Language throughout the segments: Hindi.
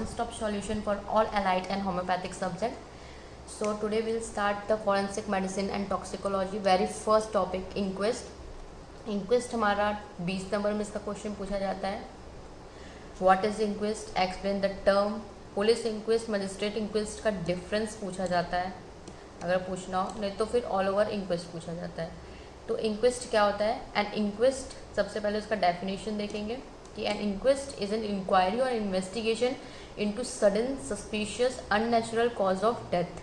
one-stop solution for all allied and homeopathic subject. So today we'll start the forensic medicine and toxicology. Very first topic inquest. Inquest हमारा 20 नंबर में इसका क्वेश्चन पूछा जाता है. What is inquest, explain the term. Police inquest, magistrate inquest का डिफरेंस पूछा जाता है अगर पूछना हो, नहीं तो फिर ऑल ओवर इंक्वेस्ट पूछा जाता है. तो इंक्वेस्ट क्या होता है? एन इंक्वेस्ट, सबसे पहले उसका डेफिनेशन देखेंगे कि an inquest is an inquiry और investigation into sudden suspicious unnatural cause of death.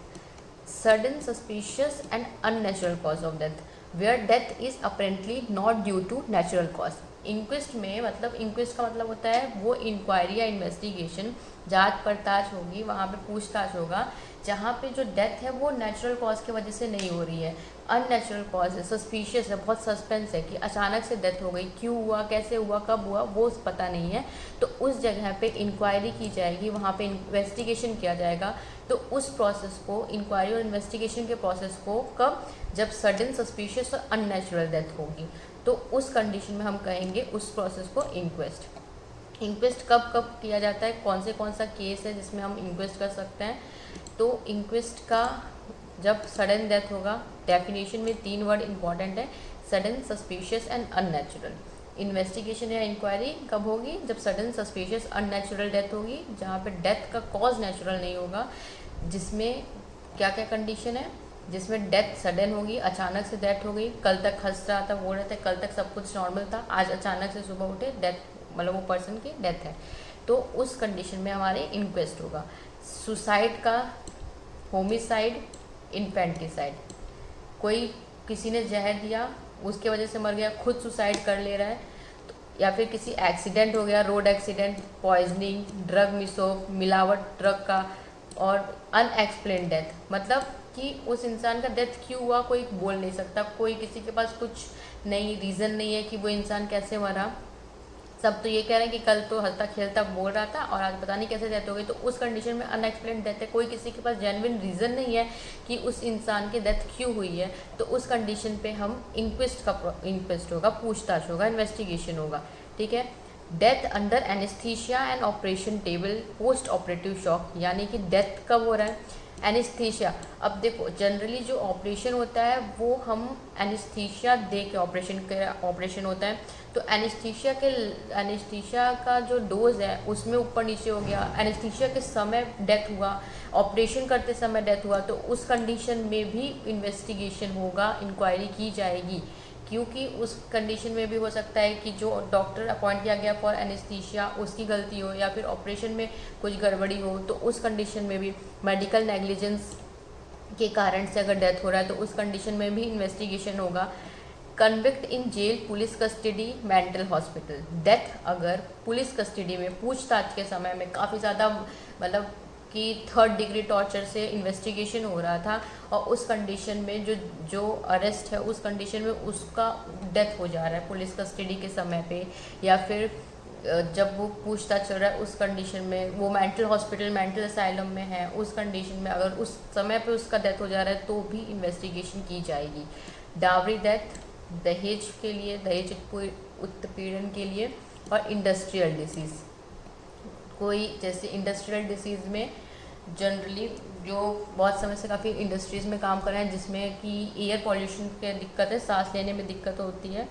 Sudden suspicious and unnatural cause of death where death is apparently not due to natural cause. Inquest में मतलब इंक्वेस्ट का मतलब होता है वो इंक्वायरी या इन्वेस्टिगेशन, जांच पड़ताछ होगी, वहाँ पे पूछताछ होगा जहाँ पे जो डेथ है वो नेचुरल कॉज की वजह से नहीं हो रही है, अननेचुरल कॉज है, सस्पिशियस है, बहुत सस्पेंस है कि अचानक से डेथ हो गई, क्यों हुआ, कैसे हुआ, कब हुआ, वो पता नहीं है. तो उस जगह पे इंक्वायरी की जाएगी, वहाँ पे इन्वेस्टिगेशन किया जाएगा. तो उस प्रोसेस को, इंक्वायरी और इन्वेस्टिगेशन के प्रोसेस को कब? जब सडन सस्पिशियस और अननेचुरल डेथ होगी, तो उस कंडीशन में हम कहेंगे उस प्रोसेस को इंक्वेस्ट. इंक्वेस्ट कब कब किया जाता है, कौन सा केस है जिसमें हम इंक्वेस्ट कर सकते हैं? तो इंक्वेस्ट का जब सडन डेथ होगा, डेफिनेशन में 3 वर्ड इंपॉर्टेंट है, sudden, suspicious and unnatural. Investigation या इंक्वायरी कब होगी? जब सडन, सस्पिशियस, अननेचुरल डेथ होगी, जहाँ पे डेथ का कॉज नेचुरल नहीं होगा. जिसमें क्या क्या कंडीशन है? जिसमें डेथ सडन होगी, अचानक से डेथ हो गई, कल तक हंस रहा था, बोल रहे थे, कल तक सब कुछ नॉर्मल था, आज अचानक से सुबह उठे डेथ, मतलब वो पर्सन की डेथ है, तो उस कंडीशन में हमारे इंक्वेस्ट होगा. सुसाइड का, होमिसाइड, इन्फेंटिसाइड, कोई किसी ने जहर दिया, उसके वजह से मर गया, खुद सुसाइड कर ले रहा है, तो या फिर किसी एक्सीडेंट हो गया, रोड एक्सीडेंट, पॉइजनिंग, ड्रग मिसओफ, मिलावट ड्रग का, और अनएक्सप्लेन डेथ, मतलब कि उस इंसान का डेथ क्यों हुआ कोई बोल नहीं सकता, कोई किसी के पास कुछ नहीं, रीज़न नहीं है कि वो इंसान कैसे मरा. सब तो ये कह रहे हैं कि कल तो हंसता खेलता बोल रहा था और आज पता नहीं कैसे डेथ हो गई. तो उस कंडीशन में अनएक्सप्लेन डेथ है, कोई किसी के पास जेन्युइन रीज़न नहीं है कि उस इंसान की डेथ क्यों हुई है. तो उस कंडीशन पे हम इंक्वेस्ट होगा, पूछताछ होगा, इन्वेस्टिगेशन होगा. ठीक है. Death under anaesthesia and operation table post operative shock, यानी कि डेथ कब हो रहा है? एनेस्थीसिया. अब देखो, जनरली जो ऑपरेशन होता है वो हम एनेस्थीसिया दे के ऑपरेशन होता है. तो एनेस्थीसिया का जो डोज है उसमें ऊपर नीचे हो गया, एनेस्थीसिया के समय डेथ हुआ, ऑपरेशन करते समय डेथ हुआ, तो उस कंडीशन में भी इन्वेस्टिगेशन होगा, इंक्वायरी की जाएगी. क्योंकि उस कंडीशन में भी हो सकता है कि जो डॉक्टर अपॉइंट किया गया फॉर एनेस्थीसिया उसकी गलती हो, या फिर ऑपरेशन में कुछ गड़बड़ी हो, तो उस कंडीशन में भी मेडिकल नेग्लिजेंस के कारण से अगर डेथ हो रहा है तो उस कंडीशन में भी इन्वेस्टिगेशन होगा. Convict in jail, police custody, mental hospital. Death अगर पुलिस कस्टडी में पूछताछ के समय में काफ़ी ज़्यादा, मतलब कि 3rd डिग्री टॉर्चर से इन्वेस्टिगेशन हो रहा था, और उस कंडीशन में जो अरेस्ट है उस कंडीशन में उसका डेथ हो जा रहा है पुलिस कस्टडी के समय पे, या फिर जब वो पूछताछ चल रहा है उस कंडीशन में, वो मेंटल हॉस्पिटल, मेंटल असाइलम में है, उस कंडीशन में अगर उस समय पे उसका डेथ हो जा रहा है तो भी इन्वेस्टिगेशन की जाएगी. डावरी डेथ, दहेज के लिए, दहेज उत्पीड़न के लिए, और इंडस्ट्रियल डिसीज़. कोई जैसे इंडस्ट्रियल डिसीज़ में जनरली जो बहुत समय से काफ़ी इंडस्ट्रीज़ में काम कर रहे हैं जिसमें कि एयर पॉल्यूशन की दिक्कत है, सांस लेने में दिक्कत होती है.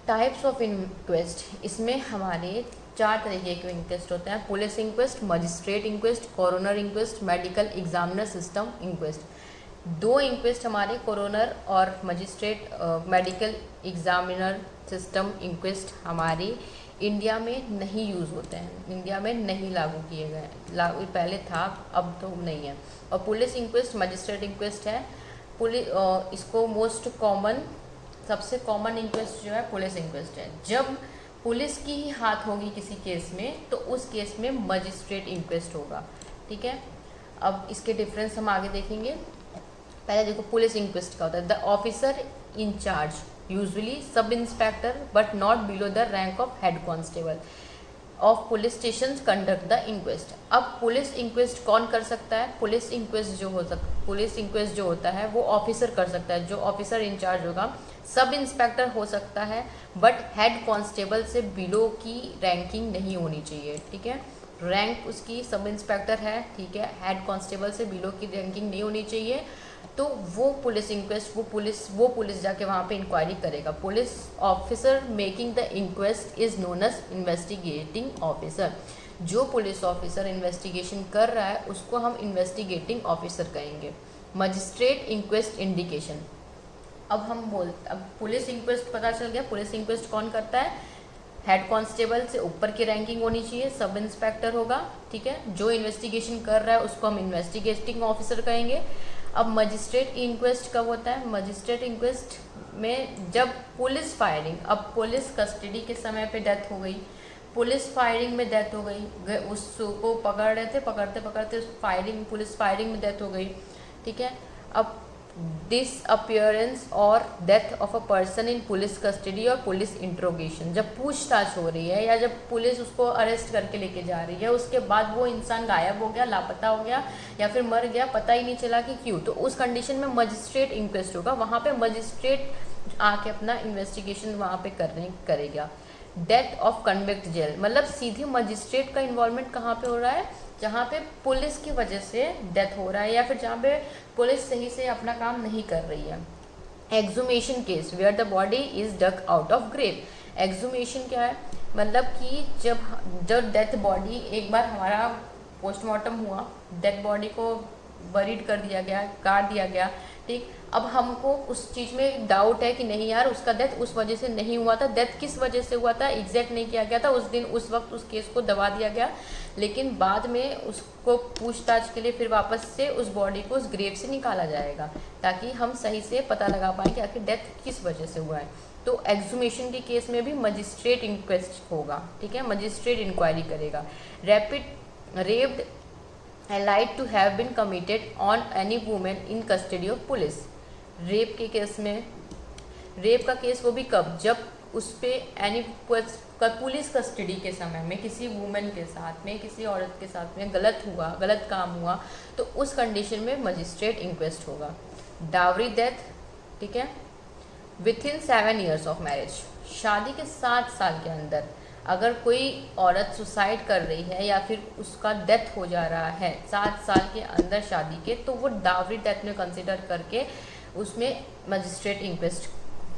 टाइप्स ऑफ इंक्वेस्ट, इसमें हमारे 4 तरीके के इंक्वेस्ट होते हैं. Police inquest, magistrate inquest, coroner inquest, medical examiner system inquest. 2 inquest हमारे कोरोनर और magistrate medical examiner system inquest हमारे इंडिया में नहीं यूज़ होते हैं, इंडिया में नहीं लागू किए गए. लागू पहले था, अब तो नहीं है. और पुलिस इंक्वेस्ट मजिस्ट्रेट इंक्वेस्ट है. इसको मोस्ट कॉमन, सबसे कॉमन इंक्वेस्ट जो है पुलिस इंक्वेस्ट है. जब पुलिस की ही हाथ होगी किसी केस में तो उस केस में मजिस्ट्रेट इंक्वेस्ट होगा. ठीक है. अब इसके डिफरेंस हम आगे देखेंगे. पहले देखो पुलिस इंक्वेस्ट का होता है, the officer in charge, usually sub inspector but not below the rank of head constable of police station conduct the inquest. अब पुलिस इंक्वेस्ट कौन कर सकता है? पुलिस इंक्वेस्ट जो होता है वो ऑफिसर कर सकता है, जो ऑफिसर इंचार्ज होगा. सब इंस्पेक्टर हो सकता है बट हेड कांस्टेबल से बिलो की रैंकिंग नहीं होनी चाहिए. ठीक है. रैंक उसकी सब इंस्पेक्टर है, ठीक है, हेड कांस्टेबल से बिलो की रैंकिंग नहीं होनी चाहिए, तो वो पुलिस इंक्वेस्ट वो पुलिस जाके वहाँ पे इंक्वायरी करेगा। Police officer making the inquest is known as investigating officer. जो पुलिस ऑफिसर इन्वेस्टिगेशन कर रहा है उसको हम इन्वेस्टिगेटिंग ऑफिसर कहेंगे। मजिस्ट्रेट इंक्वेस्ट इंडिकेशन, अब पुलिस इंक्वेस्ट पता चल गया। पुलिस इंक्वेस्ट कौन करता है? हेड कांस्टेबल से ऊपर की रैंकिंग होनी चाहिए, सब इंस्पेक्टर होगा, ठीक है। जो इन्वेस्टिगेशन कर रहा है उसको हम इन्वेस्टिगेटिंग ऑफिसर कहेंगे। अब मजिस्ट्रेट इंक्वेस्ट कब होता है? मजिस्ट्रेट इंक्वेस्ट में जब पुलिस फायरिंग, अब पुलिस कस्टडी के समय पे डेथ हो गई, पुलिस फायरिंग में डेथ हो गई, उसको पकड़ रहे थे, पकड़ते पकड़ते पुलिस फायरिंग में डेथ हो गई, ठीक है। अब डिसअपियरेंस और death of a person in police custody और पुलिस इंट्रोगेशन, जब पूछताछ हो रही है या जब पुलिस उसको अरेस्ट करके लेके जा रही है, उसके बाद वो इंसान गायब हो गया, लापता हो गया या फिर मर गया, पता ही नहीं चला कि क्यों, तो उस कंडीशन में मजिस्ट्रेट इंक्वेस्ट होगा। वहाँ पे मजिस्ट्रेट आके अपना इन्वेस्टिगेशन वहाँ पे करेगा। डेथ ऑफ कन्विक्ट जेल, मतलब सीधे मजिस्ट्रेट का इन्वॉल्वमेंट कहाँ पे हो रहा है? जहाँ पे पुलिस की वजह से डेथ हो रहा है या फिर जहाँ पे पुलिस सही से अपना काम नहीं कर रही है। Exhumation case where the body is dug out of grave. Exhumation क्या है? मतलब कि जब डेथ बॉडी, एक बार हमारा पोस्टमार्टम हुआ, डेथ बॉडी को बरीड कर दिया गया, काट दिया गया, ठीक। अब हमको उस चीज़ में डाउट है कि नहीं यार उसका डेथ उस वजह से नहीं हुआ था, डेथ किस वजह से हुआ था एग्जैक्ट नहीं किया गया था, उस वक्त उस केस को दबा दिया गया, लेकिन बाद में उसको पूछताछ के लिए फिर वापस से उस बॉडी को उस ग्रेव से निकाला जाएगा ताकि हम सही से पता लगा पाएँ कि आखिर डेथ किस वजह से हुआ है। तो एक्सुमेशन के केस में भी मजिस्ट्रेट इंक्वेस्ट होगा, ठीक है, मजिस्ट्रेट इंक्वायरी करेगा। Raped alleged to have been committed on any woman in custody of police। Rape के केस में, रेप का केस वो भी कब? जब उस पर पुलिस कस्टडी के समय में किसी वुमेन के साथ में, किसी औरत के साथ में गलत काम हुआ, तो उस कंडीशन में मजिस्ट्रेट इंक्वेस्ट होगा। डावरी डेथ, ठीक है, विथिन 7 years ऑफ मैरिज, शादी के 7 साल के अंदर अगर कोई औरत सुसाइड कर रही है या फिर उसका डेथ हो जा रहा है 7 साल के अंदर शादी के, तो वो डावरी डेथ में कंसिडर करके उसमें मजिस्ट्रेट इंक्वेस्ट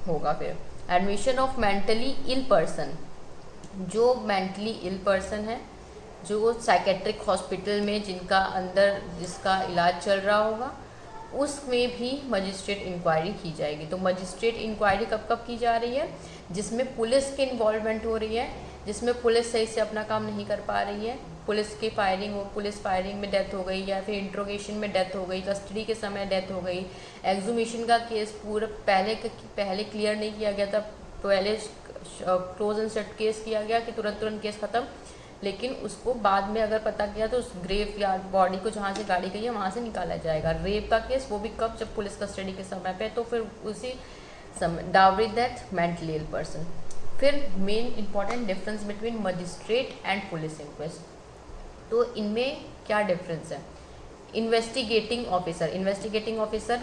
होगा। फिर admission of mentally ill person, जो मेंटली इल पर्सन है, जो साइकेट्रिक हॉस्पिटल में जिसका इलाज चल रहा होगा, उसमें भी मजिस्ट्रेट इंक्वायरी की जाएगी। तो मजिस्ट्रेट इंक्वायरी कब कब की जा रही है? जिसमें पुलिस की इन्वॉल्वमेंट हो रही है, जिसमें पुलिस सही से अपना काम नहीं कर पा रही है, पुलिस फायरिंग में डेथ हो गई या फिर इंट्रोगेशन में डेथ हो गई, कस्टडी के समय डेथ हो गई। एक्सुमेशन का केस पूरा पहले क्लियर नहीं किया गया था, पहले क्लोज एंड सेट केस किया गया कि तुरंत केस ख़त्म, लेकिन उसको बाद में अगर पता किया तो उस ग्रेव या बॉडी को जहाँ से गाड़ी गई है वहाँ से निकाला जाएगा। रेप का केस वो भी कब? जब पुलिस कस्टडी के समय पे, तो फिर उसी समय। Dowry death, mentally ill person. फिर main important difference between magistrate and police inquest, तो इनमें क्या डिफरेंस है? इन्वेस्टिगेटिंग ऑफिसर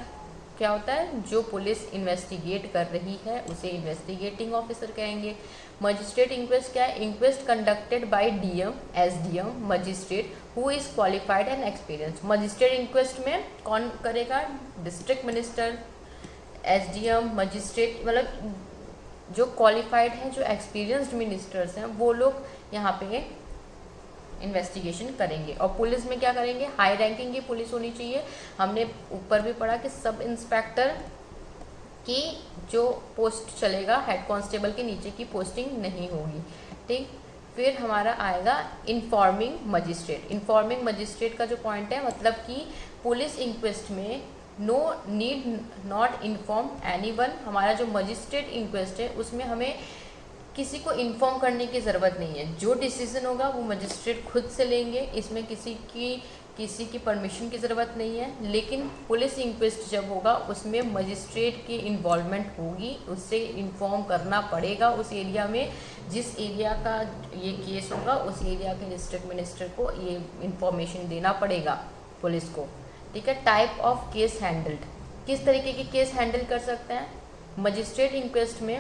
क्या होता है? जो पुलिस इन्वेस्टिगेट कर रही है उसे इन्वेस्टिगेटिंग ऑफिसर कहेंगे। मजिस्ट्रेट इंक्वेस्ट क्या है? Inquest conducted by DM, SDM, magistrate who is qualified and experience. Magistrate inquest में कौन करेगा? डिस्ट्रिक्ट मिनिस्टर, एसडीएम, मजिस्ट्रेट, मतलब जो क्वालिफाइड हैं, जो एक्सपीरियंस्ड मिनिस्टर्स हैं, वो लोग यहाँ पे इन्वेस्टिगेशन करेंगे। और पुलिस में क्या करेंगे? हाई रैंकिंग की पुलिस होनी चाहिए। हमने ऊपर भी पढ़ा कि सब इंस्पेक्टर की जो पोस्ट चलेगा, हेड कांस्टेबल के नीचे की पोस्टिंग नहीं होगी, ठीक। फिर हमारा आएगा इन्फॉर्मिंग मजिस्ट्रेट का जो पॉइंट है, मतलब कि पुलिस इंक्वेस्ट में no need not inform anyone. हमारा जो मजिस्ट्रेट इंक्वेस्ट है उसमें हमें किसी को इन्फॉर्म करने की ज़रूरत नहीं है, जो डिसीजन होगा वो मजिस्ट्रेट खुद से लेंगे, इसमें किसी की परमिशन की ज़रूरत नहीं है। लेकिन पुलिस इंक्वेस्ट जब होगा उसमें मजिस्ट्रेट की इन्वॉल्वमेंट होगी, उससे इन्फॉर्म करना पड़ेगा। उस एरिया में जिस एरिया का ये केस होगा उस एरिया के डिस्ट्रिक्ट मिनिस्टर को ये इन्फॉर्मेशन देना पड़ेगा पुलिस को, ठीक है। टाइप ऑफ केस हैंडल्ड, किस तरीके के केस हैंडल कर सकते हैं? मजिस्ट्रेट इंक्वेस्ट में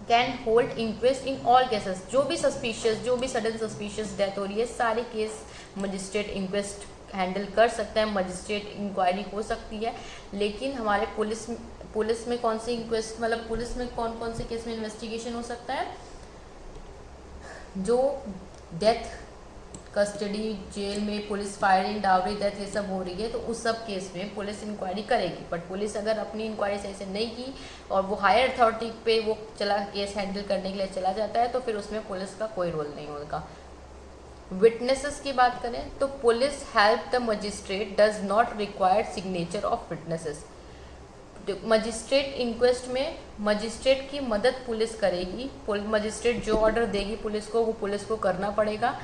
can hold inquest in all cases. जो भी सस्पिशियस, जो भी सडन सस्पिशियस डेथ हो रही है, सारे केस मजिस्ट्रेट इंक्वेस्ट हैंडल कर सकता है, मजिस्ट्रेट इंक्वायरी हो सकती है। लेकिन हमारे पुलिस में कौन सी इंक्वेस्ट, मतलब पुलिस में कौन कौन से केस में इन्वेस्टिगेशन हो सकता है? जो डेथ, कस्टडी, जेल में पुलिस फायरिंग, डावरी डेथ, ये सब हो रही है, तो उस सब केस में पुलिस इंक्वायरी करेगी। बट पुलिस अगर अपनी इंक्वायरी सही से नहीं की और वो हायर अथॉरिटी पे वो चला केस हैंडल करने के लिए चला जाता है, तो फिर उसमें पुलिस का कोई रोल नहीं होगा। विटनेसेस की बात करें तो police help the magistrate does not require signature of witnesses. Magistrate inquest में मजिस्ट्रेट की मदद पुलिस करेगी। मजिस्ट्रेट जो ऑर्डर देगी पुलिस को, वो पुलिस को करना पड़ेगा।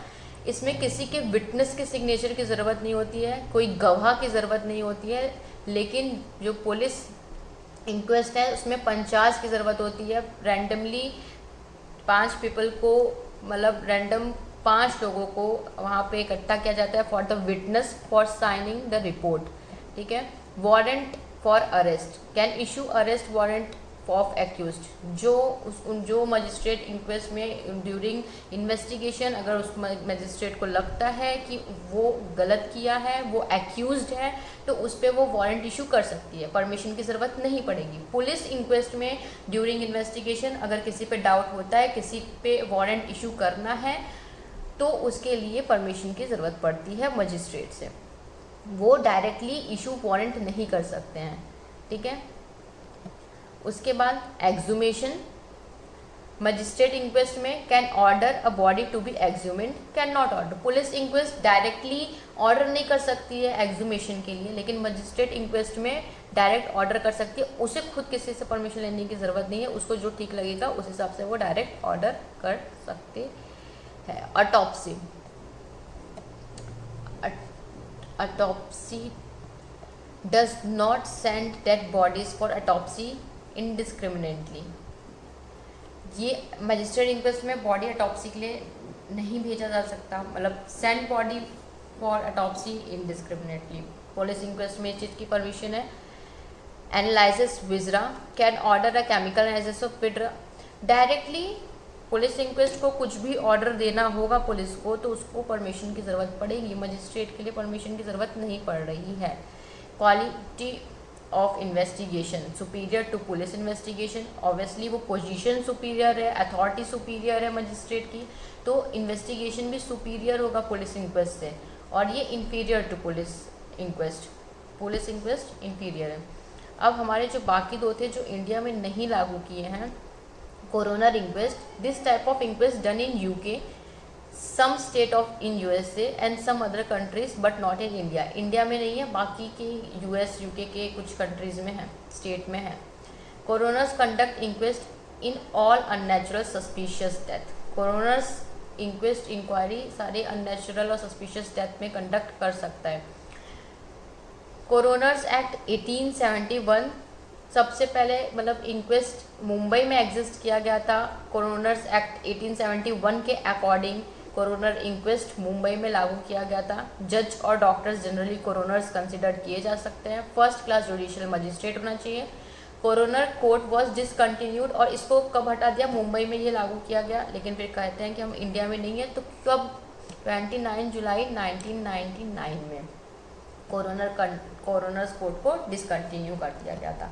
इसमें किसी के विटनेस के सिग्नेचर की ज़रूरत नहीं होती है, कोई गवाह की ज़रूरत नहीं होती है। लेकिन जो पुलिस इंक्वेस्ट है उसमें पंचाज की ज़रूरत होती है। रैंडमली 5 पीपल को, मतलब रैंडम 5 लोगों को वहाँ पे इकट्ठा किया जाता है for the witness for signing the report. ठीक है। Warrant for arrest, can issue arrest warrant of accused. जो मजिस्ट्रेट इंक्वेस्ट में ड्यूरिंग इन्वेस्टिगेशन अगर उस मजिस्ट्रेट को लगता है कि वो गलत किया है, वो एक्यूज्ड है, तो उस पर वो वारंट इशू कर सकती है, परमिशन की ज़रूरत नहीं पड़ेगी। पुलिस इंक्वेस्ट में ड्यूरिंग इन्वेस्टिगेशन अगर किसी पे डाउट होता है, किसी पे वारंट इशू करना है, तो उसके लिए परमिशन की ज़रूरत पड़ती है मजिस्ट्रेट से। वो डायरेक्टली इशू वारंट नहीं कर सकते हैं। ठीक है। उसके बाद एक्सुमेशन, मजिस्ट्रेट इंक्वेस्ट में can order a body to be exhumed, can not order. Police inquest directly order नहीं कर सकती है एक्सुमेशन के लिए, लेकिन मजिस्ट्रेट इंक्वेस्ट में डायरेक्ट ऑर्डर कर सकती है। उसे खुद किसी से परमिशन लेने की ज़रूरत नहीं है, उसको जो ठीक लगेगा उस हिसाब से वो डायरेक्ट ऑर्डर कर सकते हैं। Autopsy, autopsy does not send dead bodies for autopsy indiscriminately। ये मजिस्ट्रेट इंक्वेस्ट में बॉडी ऑटोप्सी के लिए नहीं भेजा जा सकता, मतलब send body for autopsy indiscriminately. Police inquest में इस चीज़ की परमिशन है। Analysis viscera, can order a chemical analysis of viscera. Directly police inquest को कुछ भी ऑर्डर देना होगा पुलिस को, तो उसको परमिशन की ज़रूरत पड़ेगी। मजिस्ट्रेट के लिए परमिशन की ज़रूरत नहीं पड़ रही है। Quality of investigation superior to police investigation, obviously वो पोजीशन सुपीरियर है, अथॉरिटी सुपीरियर है मजिस्ट्रेट की, तो इन्वेस्टिगेशन भी सुपीरियर होगा पुलिस इंक्वेस्ट से। और ये inferior to police inquest inferior है। अब हमारे जो बाकी दो थे जो इंडिया में नहीं लागू किए हैं, coroner inquest, this type of inquest done in UK, some state of in USA and some other countries but not in India. India में नहीं है, बाकी के यूएस यूके के कुछ कंट्रीज में है, स्टेट में है। Coroners conduct inquest in all unnatural suspicious death. Coroners inquest inquiry सारे अननेचुरल और सस्पिशियस डेथ में कंडक्ट कर सकता है। कोरोनर्स एक्ट 1871 सबसे पहले, मतलब इंक्वेस्ट मुंबई में एग्जिस्ट किया गया था। कोरोनर्स एक्ट 1871 के अकॉर्डिंग कोरोनर इंक्वेस्ट मुंबई में लागू किया गया था। जज और डॉक्टर्स जनरली कोरोनर्स कंसिडर किए जा सकते हैं। फर्स्ट क्लास जुडिशियल मजिस्ट्रेट होना चाहिए। कोरोनर कोर्ट वॉज डिसकंटिन्यूड, और इसको कब हटा दिया? मुंबई में ये लागू किया गया, लेकिन फिर कहते हैं कि हम इंडिया में नहीं है, तो कब? 29 जुलाई 1999 में कोरोनर्स कोर्ट को डिसकंटिन्यू कर दिया गया था।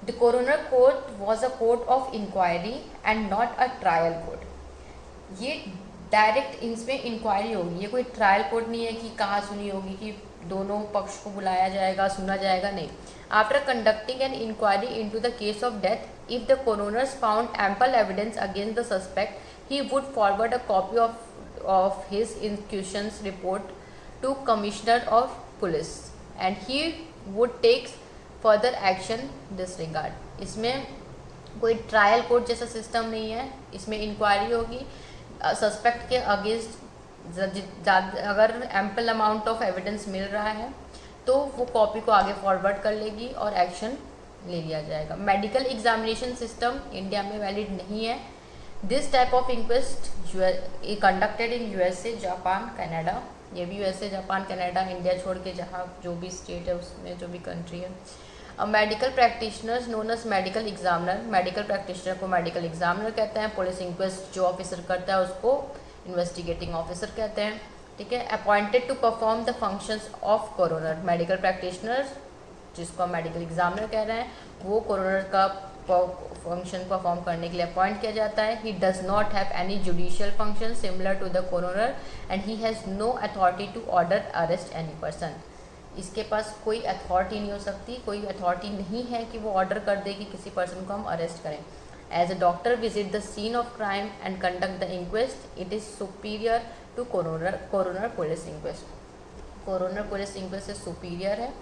The coroner court was a court of inquiry and not a trial court. ये डायरेक्ट इसमें इंक्वायरी होगी, ये कोई ट्रायल कोर्ट नहीं है कि कहाँ सुनी होगी, कि दोनों पक्ष को बुलाया जाएगा, सुना जाएगा, नहीं। After conducting an inquiry into the case of death, if the coroners found ample evidence against the suspect, he would forward a copy of his inquisitions report to commissioner of police and he would take further action this regard. इसमें कोई ट्रायल कोर्ट जैसा सिस्टम नहीं है, इसमें इंक्वायरी होगी सस्पेक्ट के अगेंस्ट। अगर एम्पल अमाउंट ऑफ एविडेंस मिल रहा है तो वो कॉपी को आगे फॉरवर्ड कर लेगी और एक्शन ले लिया जाएगा। मेडिकल एग्जामिनेशन सिस्टम इंडिया में वैलिड नहीं है। This type of inquest conducted in USA, Japan, Canada. ये भी यूएसए, जापान, कनाडा, इंडिया छोड़ के जहाँ जो भी स्टेट है उसमें जो भी कंट्री है। A medical practitioner known as medical examiner, medical practitioner को मेडिकल एग्जामिनर कहते हैं। पुलिस इंक्वेस्ट जो ऑफिसर करता है उसको इन्वेस्टिगेटिंग ऑफिसर कहते हैं, ठीक है। Appointed to perform the functions of coroner, medical practitioner जिसको हम मेडिकल एग्जामिनर कह रहे हैं वो कोरोनर का फंक्शन परफॉर्म करने के लिए अपॉइंट किया जाता है। He does not have any judicial function similar to the coroner and he has no authority to order arrest any person. इसके पास कोई अथॉरिटी नहीं हो सकती, कोई अथॉरिटी नहीं है कि वो ऑर्डर कर दे कि किसी पर्सन को हम अरेस्ट करें। As a doctor visit the scene of crime and conduct the inquest, it is superior to coroner police inquest. Coroner police inquest से सुपीरियर है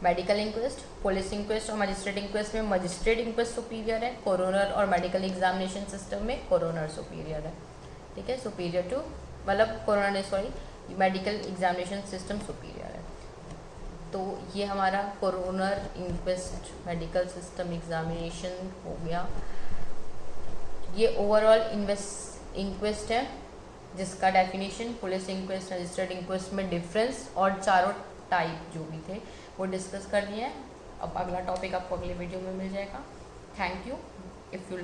मेडिकल इंक्वेस्ट। पुलिस इंक्वेस्ट और मजिस्ट्रेट इंक्वेस्ट में मजिस्ट्रेट इंक्वेस्ट सुपीरियर है, कोरोनर और मेडिकल एग्जामिनेशन सिस्टम में कोरोनर सुपीरियर है, ठीक है। सुपीरियर टू मतलब कोरोनर ने sorry medical examination system superior है। तो ये हमारा coroner inquest medical system examination हो गया। ये ओवरऑल इंक्वेस्ट है जिसका definition police inquest magistrate inquest में डिफरेंस और चारों टाइप जो भी थे वो डिस्कस कर लिए हैं। अब अगला टॉपिक आपको अगले वीडियो में मिल जाएगा। Thank you. If you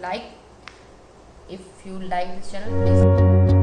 like this channel please